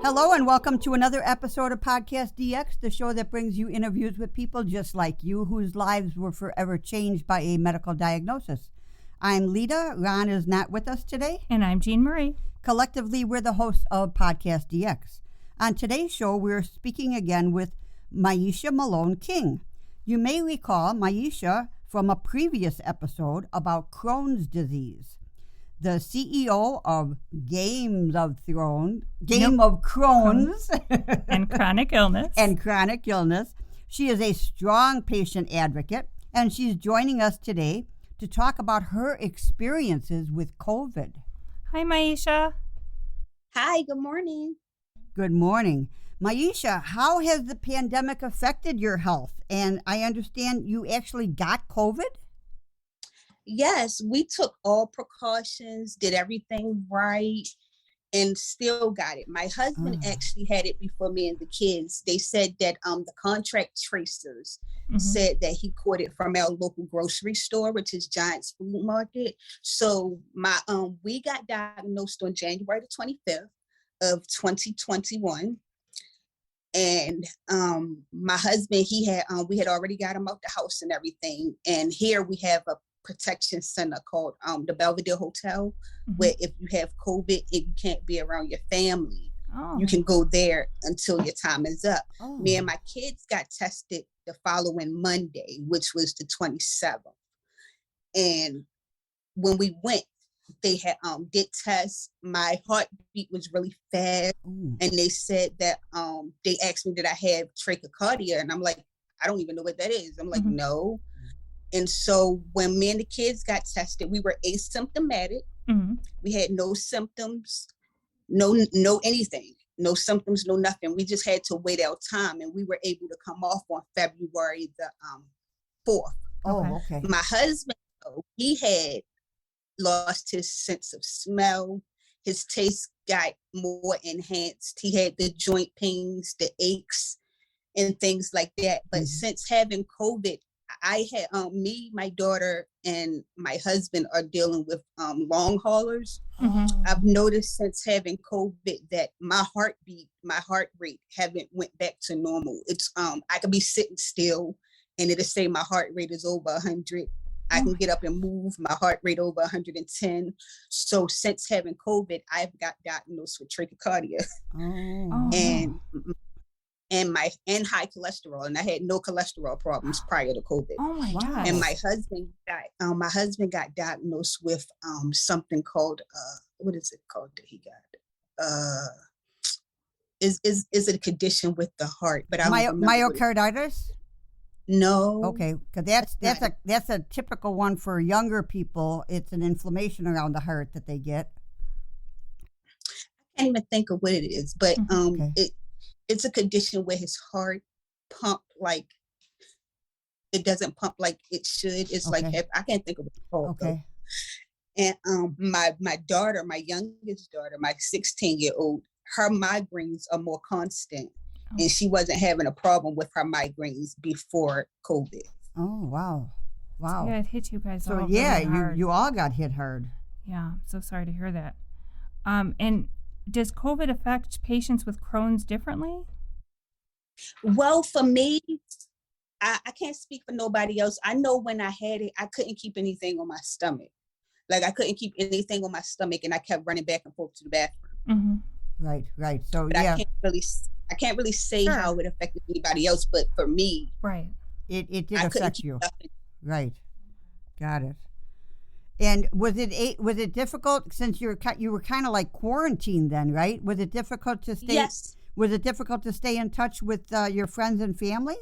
Hello and welcome to another episode of PodcastDX, the show that brings you interviews with people just like you whose lives were forever changed by a medical diagnosis. I'm Lita. Ron is not with us today. And I'm Jean Marie. Collectively, we're the hosts of PodcastDX. On today's show, we're speaking again with Myisha Malone-KING. You may recall Myisha from a previous episode about Crohn's disease. The CEO of Game of Crohn's and chronic illness. She is a strong patient advocate, and she's joining us today to talk about her experiences with COVID. Hi, Myisha. Hi, good morning. Good morning. Myisha, how has the pandemic affected your health? And I understand you actually got COVID? Yes, we took all precautions, did everything right, and still got it. My husband actually had it before me and the kids. They said that the contract tracers said that he caught it from our local grocery store, which is Giant's Food Market. So we got diagnosed on January the 25th of 2021. And my husband, we had already got him out the house and everything. And here we have a protection center called the Belvedere Hotel, where if you have COVID and you can't be around your family, you can go there until your time is up. Me and my kids got tested the following Monday, which was the 27th. And when we went, they had did tests. My heartbeat was really fast, and they said that they asked me did I have trachycardia, and I'm like, I don't even know what that is. I'm like, no. And so when me and the kids got tested, we were asymptomatic. We had no symptoms, no anything, no symptoms, no nothing. We just had to wait our time, and we were able to come off on February the 4th. Oh, okay. My husband, though, he had lost his sense of smell. His taste got more enhanced. He had the joint pains, the aches, and things like that. But since having COVID, I had me, my daughter, and my husband are dealing with long haulers. I've noticed since having COVID that my heart rate haven't went back to normal. It's I could be sitting still and it'll say my heart rate is over 100. I can get up and move, my heart rate over 110. So since having COVID, I've got diagnosed with trachycardia and high cholesterol, and I had no cholesterol problems prior to COVID. Oh my God! And my husband got diagnosed with something called what is it called that he got? Is it a condition with the heart? But myocarditis. No. Okay, because that's a typical one for younger people. It's an inflammation around the heart that they get. I can't even think of what it is, but it's a condition where his heart pump like it doesn't pump like it should. It's like I can't think of what it's called. Okay. And my daughter, my youngest daughter, my 16-year-old, her migraines are more constant. And she wasn't having a problem with her migraines before COVID. Oh, wow. Wow. Yeah, it hit you guys all really hard. So you all got hit hard. Yeah, I'm so sorry to hear that. And does COVID affect patients with Crohn's differently? Well, for me, I can't speak for nobody else. I know when I had it, I couldn't keep anything on my stomach. Like I couldn't keep anything on my stomach and I kept running back and forth to the bathroom. Right. So but I can't really say how it affected anybody else, but for me, it did affect you. Right, got it. And was it difficult since you were kind of like quarantined then, right? Was it difficult to stay? Yes. Was it difficult to stay in touch with your friends and family?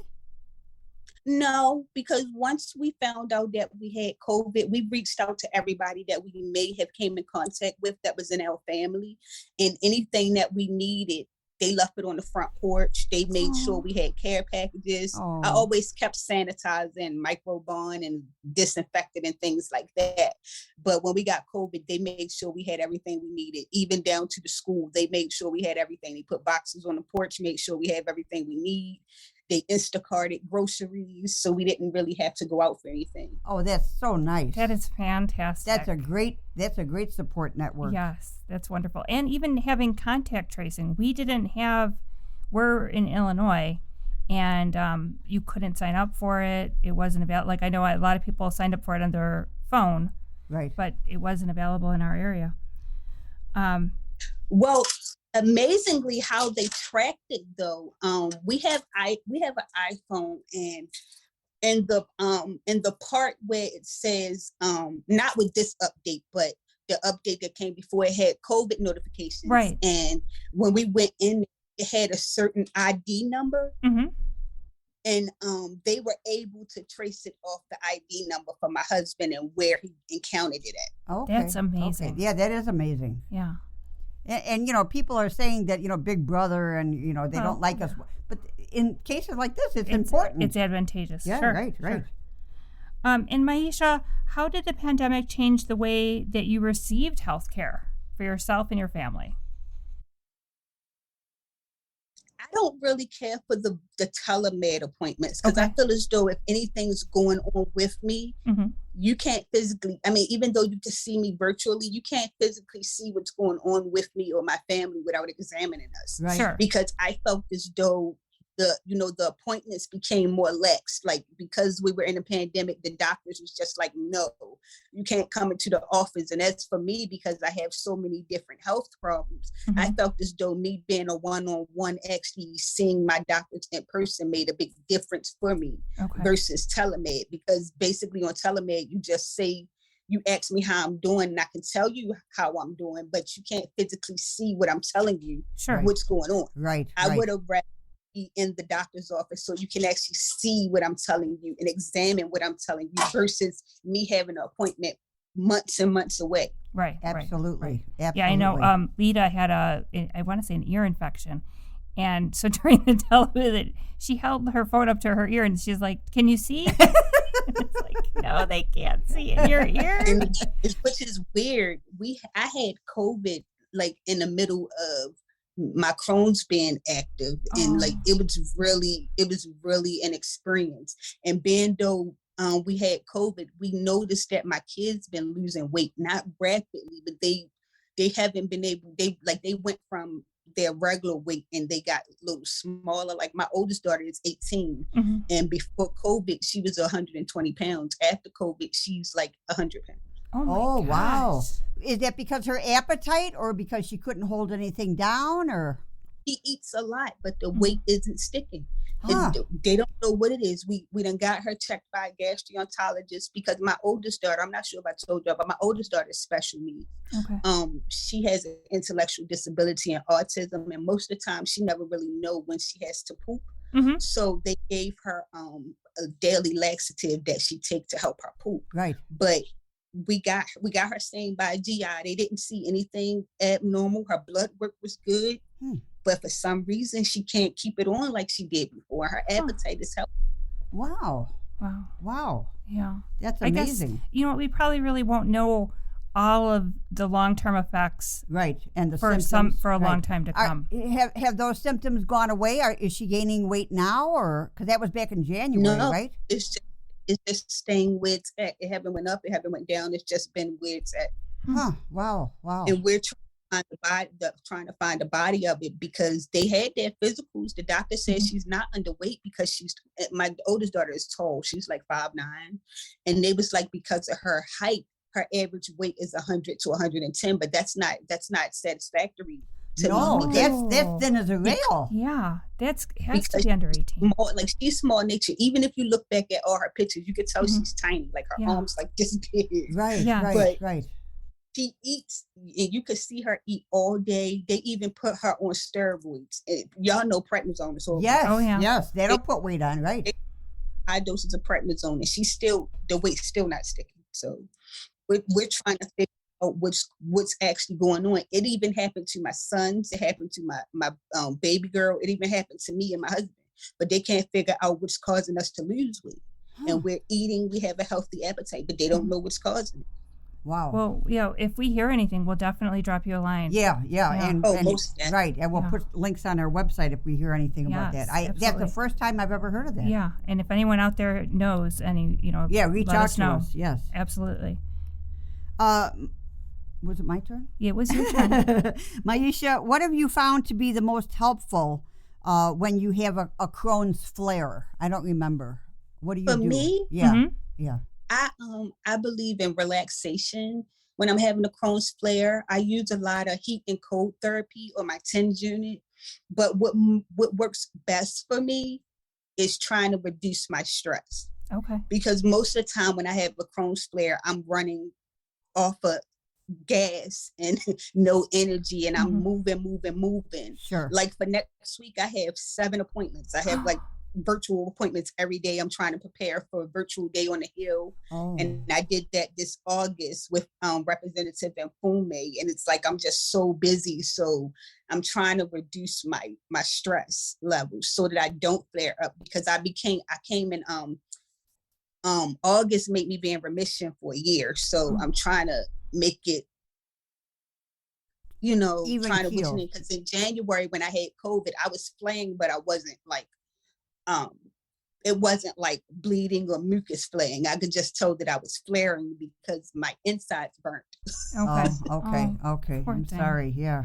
No, because once we found out that we had COVID, we reached out to everybody that we may have came in contact with that was in our family, and anything that we needed, they left it on the front porch. They made sure we had care packages. I always kept sanitizing, microbiome, and disinfected and things like that. But when we got COVID, they made sure we had everything we needed, even down to the school. They made sure we had everything. They put boxes on the porch, made sure we have everything we need. They Instacarted groceries, so we didn't really have to go out for anything. Oh, that's so nice. That is fantastic. That's a great support network. Yes, that's wonderful. And even having contact tracing. We're in Illinois, and you couldn't sign up for it. It wasn't available. Like, I know a lot of people signed up for it on their phone. Right. But it wasn't available in our area. Well, amazingly how they tracked it though. We have an iPhone, and in the part where it says not with this update, but the update that came before, it had COVID notifications. Right. And when we went in, it had a certain ID number. Mm-hmm. And they were able to trace it off the ID number for my husband and where he encountered it at. Okay. That's amazing. Okay. Yeah, that is amazing. Yeah. And people are saying that, Big Brother and, they don't like us. But in cases like this, it's important. It's advantageous. Yeah, sure, right. Sure. And Myisha, how did the pandemic change the way that you received health care for yourself and your family? I don't really care for the telemed appointments, because Okay. I feel as though if anything's going on with me, Mm-hmm. you can't physically, even though you can see me virtually, you can't physically see what's going on with me or my family without examining us. Right. Sure. Because I felt as though the appointments became more lax, like because we were in a pandemic, the doctors was just like, no, you can't come into the office. And that's for me, because I have so many different health problems. Mm-hmm. I felt as though me being a one-on-one, actually seeing my doctors in person, made a big difference for me. Okay. Versus telemed, because basically on telemed, you just say, you ask me how I'm doing, and I can tell you how I'm doing, but you can't physically see what I'm telling you, Sure. what's going on. Right. I would have rather be in the doctor's office so you can actually see what I'm telling you and examine what I'm telling you, versus me having an appointment months and months away. Right. Absolutely. Right. Absolutely. Yeah, I know. Lita had I want to say an ear infection. And so during the television, she held her phone up to her ear and she's like, "Can you see?" It's like, no, they can't see in your ear. And which is weird. I had COVID like in the middle of my Crohn's being active, and like it was really an experience. And being though we had COVID, we noticed that my kids been losing weight, not rapidly, but they haven't been able. They went from their regular weight and they got a little smaller. Like my oldest daughter is 18, Mm-hmm. and before COVID she was 120 pounds. After COVID she's like 100 pounds. Oh, wow. gosh. Is that because her appetite, or because she couldn't hold anything down, or? She eats a lot, but the weight isn't sticking. Huh. They don't know what it is. We done got her checked by a gastroenterologist, because my oldest daughter, I'm not sure if I told you, but my oldest daughter is special needs. Okay. She has an intellectual disability and autism, and most of the time she never really know when she has to poop. Mm-hmm. So they gave her a daily laxative that she take to help her poop. Right. But we got her seen by a GI. They didn't see anything abnormal. Her blood work was good. But for some reason, she can't keep it on like she did before. Her appetite is healthy. Wow. Yeah. That's I guess, amazing. we probably really won't know all of the long-term effects Right. And the for symptoms. a right. long time to come. Have those symptoms gone away? Is she gaining weight now, or because that was back in January, No, right? it's just staying where it's at. It haven't went up. It haven't went down. It's just been where it's at. Huh. Wow. And we're trying to find the body of it, because they had their physicals. The doctor says she's not underweight because my oldest daughter is tall. She's like 5'9", and they was like, because of her height, her average weight is 100 to 110, but that's not satisfactory to No, me. that's thin as a rail. Yeah, has Because to be under 18. More, like she's small nature. Even if you look back at all her pictures, you could tell she's tiny. Like her Yeah. arms like this big. Right. Yeah. Right. She eats, and you could see her eat all day. They even put her on steroids. Y'all know prednisone is horrible. Yes. Oh, yeah. Yes. They don't put weight on, right? High doses of prednisone, and the weight's still not sticking. So we're trying to figure out what's actually going on. It even happened to my sons. It happened to my baby girl. It even happened to me and my husband. But they can't figure out what's causing us to lose weight. And we're eating. We have a healthy appetite, but they don't know what's causing it. Wow. Well, if we hear anything, we'll definitely drop you a line. Yeah. And most definitely. right, and we'll put links on our website if we hear anything about that. That's the first time I've ever heard of that. Yeah, and if anyone out there knows any, reach let out us to know. us. Yes, absolutely. Was it my turn? Yeah, it was your turn. Myisha, what have you found to be the most helpful when you have a Crohn's flare? I don't remember. What do you do? For me? Yeah, yeah. I believe in relaxation. When I'm having a Crohn's flare, I use a lot of heat and cold therapy or my TENS unit. But what works best for me is trying to reduce my stress. Okay. Because most of the time when I have a Crohn's flare, I'm running off of gas and no energy, and I'm moving. Sure. Like for next week, I have 7 appointments. I have like virtual appointments every day. I'm trying to prepare for a virtual day on the Hill. And I did that this August with Representative Mfume, and it's like I'm just so busy. So I'm trying to reduce my stress levels so that I don't flare up, because I came in August, made me be in remission for a year. So I'm trying to make it, even trying to keel. because in January when I had COVID, I was flaying, but I wasn't like it wasn't like bleeding or mucus flaying. I could just tell that I was flaring because my insides burnt. Okay. Okay. I'm sorry. Yeah.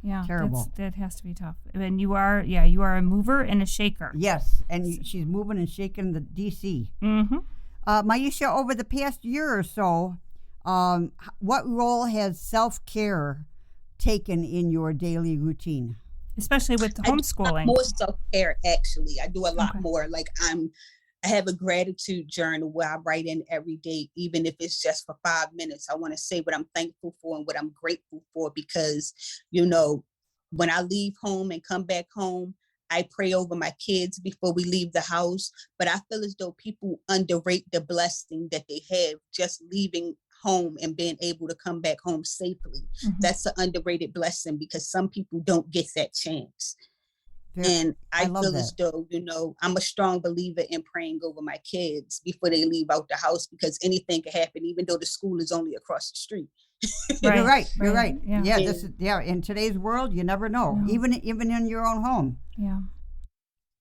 Yeah. Terrible. That has to be tough. And you are a mover and a shaker. Yes. And she's moving and shaking the DC. Mm-hmm. Myisha, over the past year or so, what role has self-care taken in your daily routine? Especially with homeschooling. More self-care, actually. I do a lot more. Like I have a gratitude journal where I write in every day, even if it's just for 5 minutes. I want to say what I'm thankful for and what I'm grateful for, because, when I leave home and come back home, I pray over my kids before we leave the house. But I feel as though people underrate the blessing that they have just leaving home and being able to come back home safely. That's an underrated blessing, because some people don't get that chance. And I feel as though, I'm a strong believer in praying over my kids before they leave out the house, because anything can happen, even though the school is only across the street. You're right. Yeah. In today's world, you never know, even in your own home. Yeah.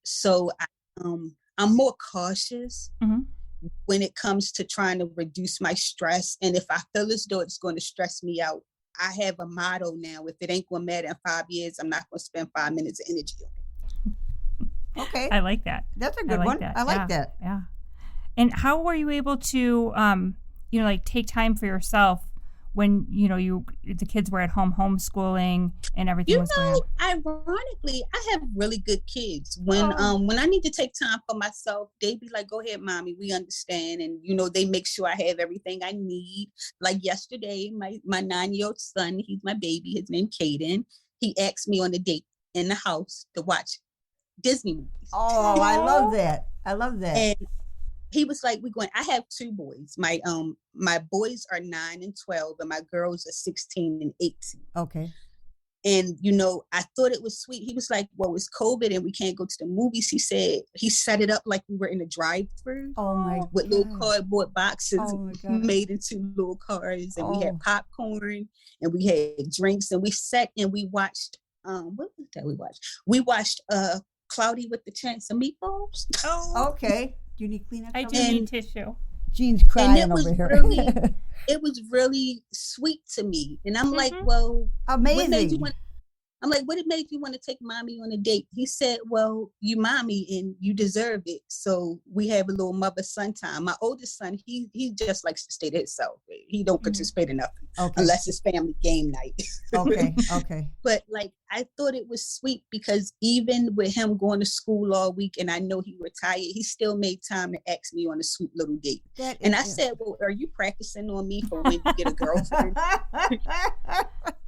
So I'm more cautious when it comes to trying to reduce my stress. And if I feel as though it's going to stress me out, I have a motto now: if it ain't going to matter in 5 years, I'm not going to spend 5 minutes of energy on it. Okay. I like that. That's a good one. I like that. Yeah. And how were you able to, take time for yourself when, the kids were at home homeschooling and everything was going on? Ironically, I have really good kids. When I need to take time for myself, they be like, go ahead, mommy, we understand. And, they make sure I have everything I need. Like yesterday, my 9-year-old son, he's my baby, his name Caden, he asked me on a date in the house to watch Disney movies. Oh, I love that. And he was like, I have 2 boys. My boys are 9 and 12, and my girls are 16 and 18. Okay. And, I thought it was sweet. He was like, well, it's COVID and we can't go to the movies. He said he set it up like we were in a drive-through. Oh my God. With little cardboard boxes made into little cars. And we had popcorn and we had drinks, and we sat and we watched, what was that we watched? We watched Cloudy with the Chance of Meatballs. Oh, okay. Do you need Kleenex? I do need tissue. Jean's crying over here. It was really sweet to me. And I'm like, well, amazing. What made you want to take mommy on a date? He said, well, you mommy and you deserve it. So we have a little mother-son time. My oldest son, he just likes to stay to himself. He don't participate in nothing unless it's family game night. Okay. But I thought it was sweet, because even with him going to school all week and I know he retired, he still made time to ask me on a sweet little date. And I said, well, are you practicing on me for when you get a girlfriend?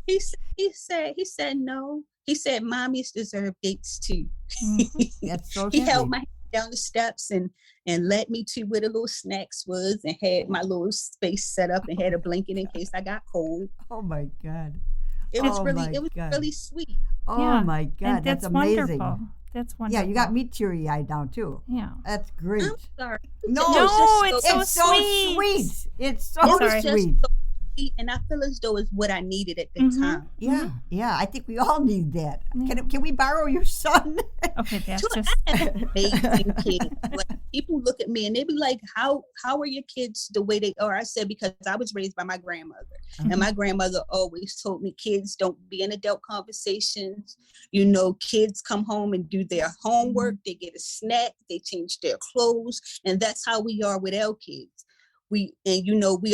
He said no. He said mommies deserve dates too. That's so he held my hand down the steps and led me to where the little snacks was, and had my little space set up and had a blanket in case I got cold. Oh my God. It was really sweet. Oh my God. That's amazing. Wonderful. That's wonderful. Yeah, you got me teary-eyed now too. Yeah. That's great. I'm sorry. No, it's so sweet. It's so sweet. and I feel as though it's what I needed at the time. Yeah, yeah. I think we all need that. Can we borrow your son? Okay, that's Sure, just I have amazing kids. Like, people look at me and they be like, "How are your kids the way they are?" I said, because I was raised by my grandmother, and my grandmother always told me, "Kids don't be in adult conversations. You know, kids come home and do their homework. They get a snack. They change their clothes, and that's how we are with our kids." We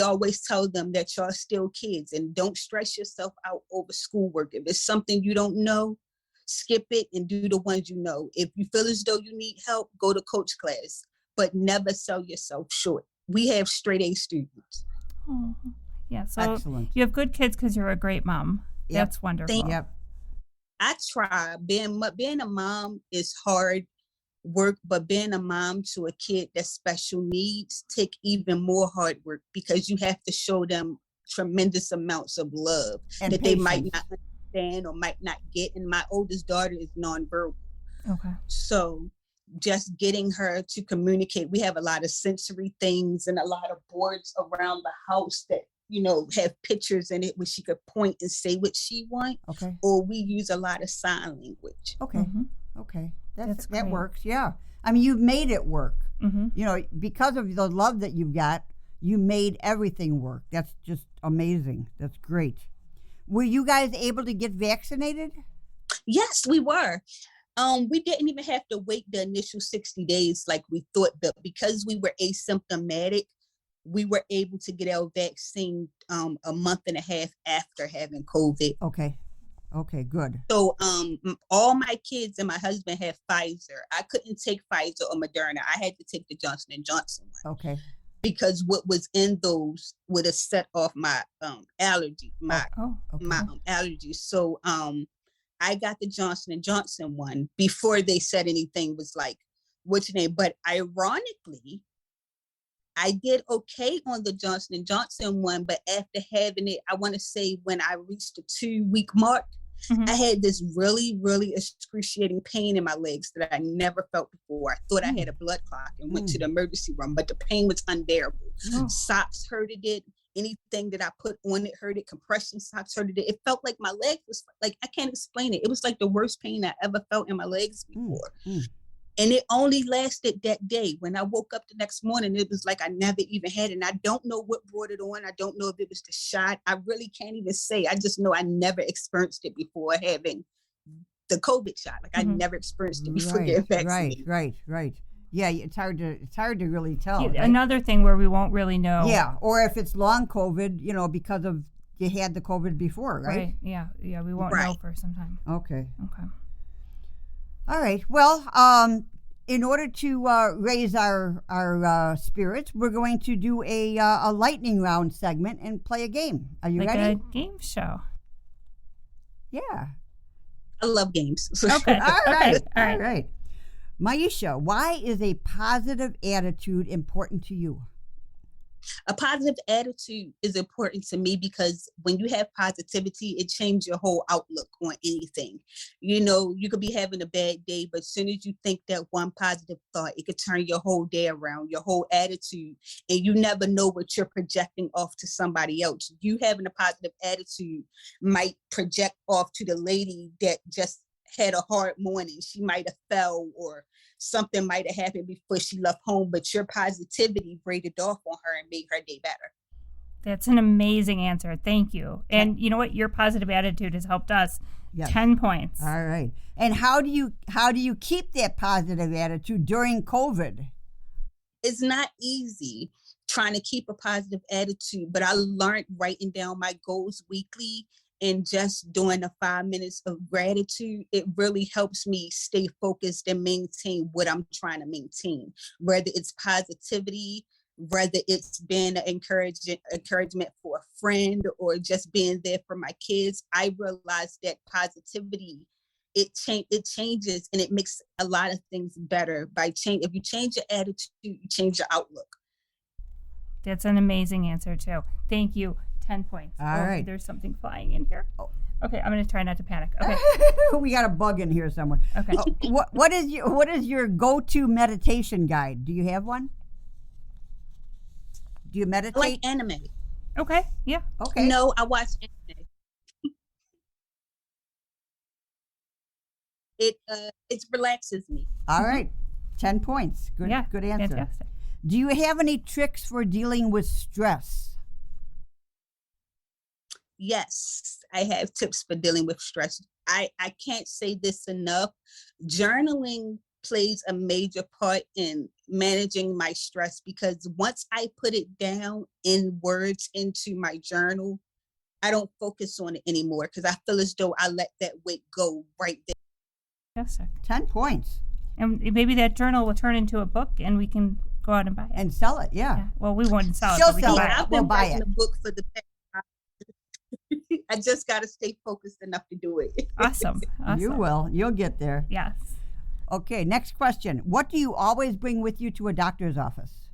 always tell them that y'all still kids and don't stress yourself out over schoolwork. If it's something you don't know, skip it and do the ones you know. If you feel as though you need help, go to coach class, but never sell yourself short. We have straight A students. Oh, yeah. So Excellent. You have good kids because you're a great mom. Yep. That's wonderful. Yep. I try. Being a mom is hard work, but being a mom to a kid that's special needs take even more hard work, because you have to show them tremendous amounts of love And that patience. they might not understand or might not get. And my oldest daughter is nonverbal. Okay. So just getting her to communicate, we have a lot of sensory things and a lot of boards around the house that, have pictures in it where she could point and say what she wants. Okay. Or we use a lot of sign language. Okay. Okay. That's That great. works. Yeah. I mean, you've made it work. Mm-hmm. Because of the love that you've got, you made everything work. That's just amazing. That's great. Were you guys able to get vaccinated? Yes, we were. We didn't even have to wait the initial 60 days like we thought, but because we were asymptomatic, we were able to get our vaccine a month and a half after having COVID. Okay, good. So all my kids and my husband had Pfizer. I couldn't take Pfizer or Moderna. I had to take the Johnson & Johnson one. Okay. Because what was in those would have set off my allergy, my allergies. So I got the Johnson & Johnson one before they said anything was like, what's your name? But ironically, I did okay on the Johnson & Johnson one, but after having it, I want to say when I reached the 2-week mark, I had this really, really excruciating pain in my legs that I never felt before. I thought I had a blood clot and went to the emergency room, but the pain was unbearable. Socks hurted it. Anything that I put on it hurted. Compression socks hurted it. It felt like my leg was like, I can't explain it. It was like the worst pain I ever felt in my legs before. And it only lasted that day. When I woke up the next morning, it was like I never even had it. And I don't know what brought it on. I don't know if it was the shot. I really can't even say. I just know I never experienced it before having the COVID shot. Like I never experienced it before getting vaccinated. Right. Yeah, it's hard to really tell. Yeah, another thing where we won't really know. Yeah, or if it's long COVID, because of you had the COVID before, right? Yeah, we won't know for some time. Okay. All right. Well, in order to raise our spirits, we're going to do a lightning round segment and play a game. Are you ready? Like a game show. Yeah. I love games. Okay. All right. Myisha, why is a positive attitude important to you? A positive attitude is important to me because when you have positivity, it changes your whole outlook on anything. You could be having a bad day, but as soon as you think that one positive thought, it could turn your whole day around, your whole attitude, and you never know what you're projecting off to somebody else. You having a positive attitude might project off to the lady that just had a hard morning. She might have fell or something might have happened before she left home, but your positivity braided off on her and made her day better. That's an amazing answer. Thank you. And you know what? Your positive attitude has helped us. Yes. 10 points. All right. And how do you keep that positive attitude during COVID? It's not easy trying to keep a positive attitude, but I learned writing down my goals weekly and just doing the 5 minutes of gratitude. It really helps me stay focused and maintain what I'm trying to maintain, whether it's positivity, whether it's been an encouragement for a friend or just being there for my kids. I realized that positivity, it changes and it makes a lot of things better by change. If you change your attitude, you change your outlook. That's an amazing answer too. Thank you. 10 points. All right. There's something flying in here. Okay, I'm going to try not to panic. Okay. We got a bug in here somewhere. Okay. What is your go-to meditation guide? Do you have one? Do you meditate? I like anime. Okay. Yeah. Okay. No, I watch anime. It relaxes me. All right. 10 points. Good, Yeah. good answer. Fantastic. Do you have any tricks for dealing with stress? Yes, I have tips for dealing with stress. I can't say this enough. Journaling plays a major part in managing my stress because once I put it down in words into my journal, I don't focus on it anymore because I feel as though I let that weight go right there. Fantastic. 10 points. And maybe that journal will turn into a book and we can go out and buy it. And sell it, yeah. Yeah. Well, we won't sell She'll it. But we sell can it. buy I've We'll been buy writing it. a book for the past. I just got to stay focused enough to do it. Awesome. You will. You'll get there. Yes. Okay, next question. What do you always bring with you to a doctor's office?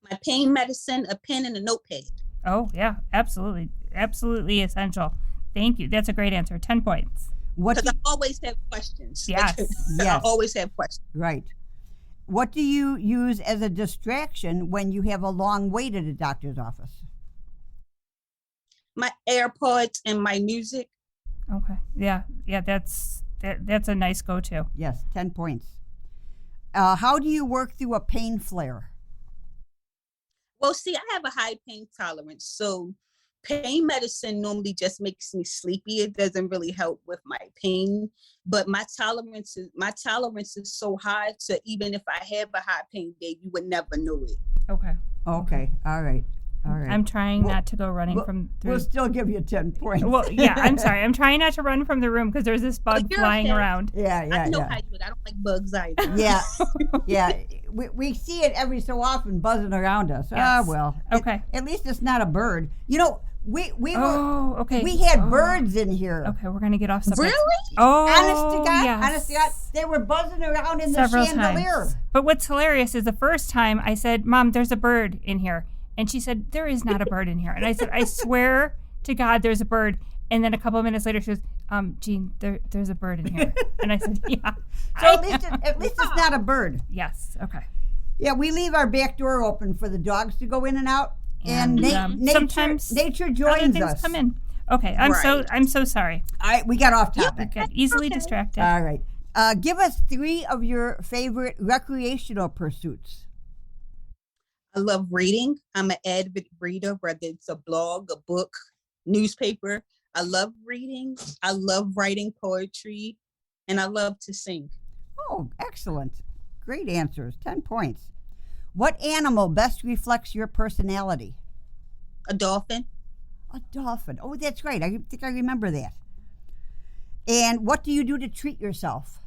My pain medicine, a pen, and a notepad. Oh, yeah. Absolutely. Absolutely essential. Thank you. That's a great answer. 10 points. What Because do I always have questions. Yes. I Yes. always have questions. Right. What do you use as a distraction when you have a long wait at a doctor's office? My AirPods and my music. Okay. Yeah. Yeah. That's a nice go-to. Yes, 10 points. How do you work through a pain flare? Well, see, I have a high pain tolerance. So pain medicine normally just makes me sleepy. It doesn't really help with my pain. But my tolerance is so high. So even if I have a high pain day, you would never know it. Okay. Okay, all right. All right. I'm trying not to go running we'll, from through. We'll still give you 10 points. Well, yeah, I'm sorry. I'm trying not to run from the room because there's this bug you're flying okay. around. Yeah, I know how you would. I don't like bugs either. Yeah, yeah. We see it every so often buzzing around us. Yes. Ah, well. Okay. At least it's not a bird. You know, we okay. we had birds in here. Okay, we're gonna get off subject. Really? Oh, Honest to God, yes. honest to God, they were buzzing around in Several the chandelier. times. But what's hilarious is the first time I said, "Mom, there's a bird in here," and she said, "There is not a bird in here." And I said, "I swear to God, there's a bird." And then a couple of minutes later, she goes, "Jean, there's a bird in here." And I said, "Yeah." So at least it's not a bird. Yes. Okay. Yeah, we leave our back door open for the dogs to go in and out, and sometimes nature other joins things us. come in. Okay, I'm so sorry. All right, we got off topic. I got easily distracted. All right, give us 3 of your favorite recreational pursuits. I love reading. I'm an avid reader, whether it's a blog, a book, newspaper. I love reading. I love writing poetry, and I love to sing. Oh, excellent. Great answers. 10 points. What animal best reflects your personality? A dolphin. A dolphin. Oh, that's right. I think I remember that. And what do you do to treat yourself?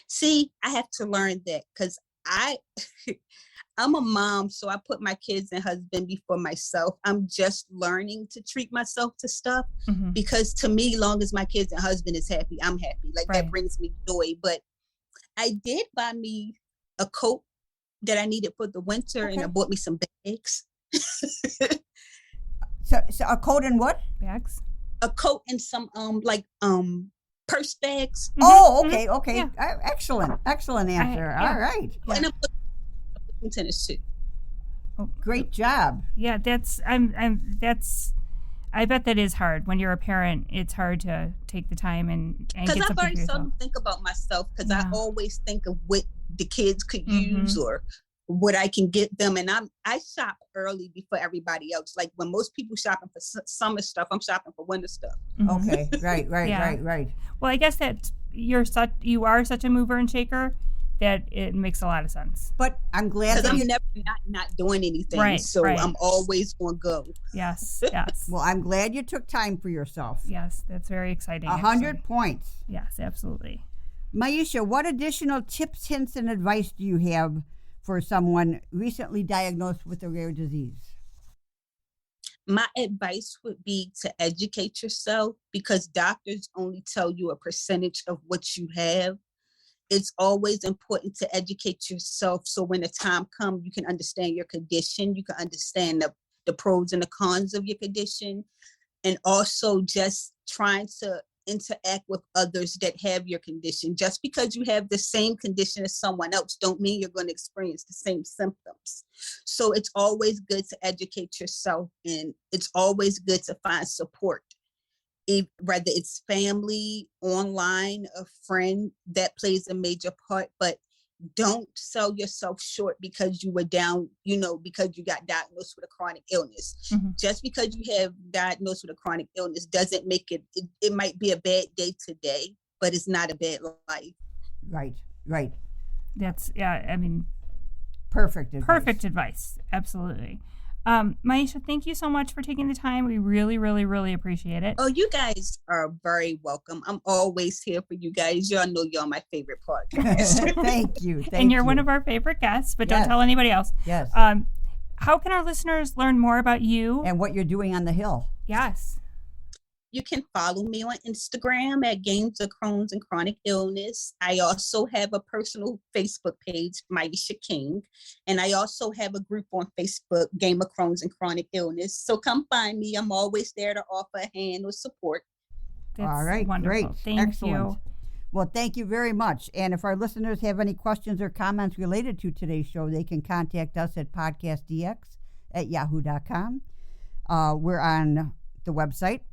See, I have to learn that because I'm a mom, so I put my kids and husband before myself. I'm just learning to treat myself to stuff because to me, long as my kids and husband is happy, I'm happy. Like that brings me joy. But I did buy me a coat that I needed for the winter, and I bought me some bags. So a coat and what? Bags. A coat and some purse bags. Oh, okay. Yeah. Excellent answer. All right. Yeah. And I'm putting tennis too. Great job. Yeah, I bet that is hard. When you're a parent, it's hard to take the time and get because I something very for yourself. seldom think about myself because I always think of what the kids could use or what I can get them. And I shop early before everybody else. Like when most people shopping for summer stuff, I'm shopping for winter stuff. Okay. Right. Well, I guess that you are such a mover and shaker that it makes a lot of sense. But I'm glad because that I'm never not doing anything. Right, so right. I'm always on go. Yes. Well, I'm glad you took time for yourself. Yes, that's very exciting. 100 points. Yes, absolutely. Myisha, what additional tips, hints, and advice do you have for someone recently diagnosed with a rare disease? My advice would be to educate yourself because doctors only tell you a percentage of what you have. It's always important to educate yourself so when the time comes, you can understand your condition. You can understand the pros and the cons of your condition. And also just trying to interact with others that have your condition. Just because you have the same condition as someone else don't mean you're going to experience the same symptoms. So it's always good to educate yourself, and it's always good to find support. Whether it's family, online, a friend, that plays a major part, but don't sell yourself short because you were down, because you got diagnosed with a chronic illness. Mm-hmm. Just because you have diagnosed with a chronic illness doesn't make it might be a bad day today, but it's not a bad life. Right. That's, perfect advice. Perfect advice. Absolutely. Myisha, thank you so much for taking the time. We really, really, really appreciate it. Oh, you guys are very welcome. I'm always here for you guys. Y'all know y'all my favorite podcast. Thank you. And you're one of our favorite guests, but don't tell anybody else. Yes. How can our listeners learn more about you? And what you're doing on the Hill? Yes. You can follow me on Instagram at Games of Crohn's and Chronic Illness. I also have a personal Facebook page, Myisha King. And I also have a group on Facebook, Game of Crohn's and Chronic Illness. So come find me. I'm always there to offer a hand or support. That's all right, wonderful. Great. Thank Excellent. you. Well, thank you very much. And if our listeners have any questions or comments related to today's show, they can contact us at podcastdx@yahoo.com. We're on the website,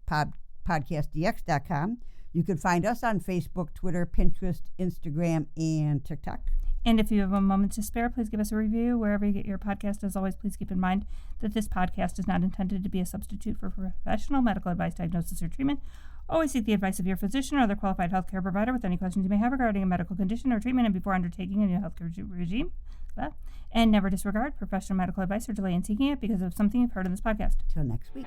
podcastdx.com. You can find us on Facebook, Twitter, Pinterest, Instagram, and TikTok. And if you have a moment to spare, please give us a review wherever you get your podcast. As always, please keep in mind that this podcast is not intended to be a substitute for professional medical advice, diagnosis, or treatment. Always seek the advice of your physician or other qualified healthcare provider with any questions you may have regarding a medical condition or treatment and before undertaking a new healthcare regime. And never disregard professional medical advice or delay in seeking it because of something you've heard in this podcast. Till next week.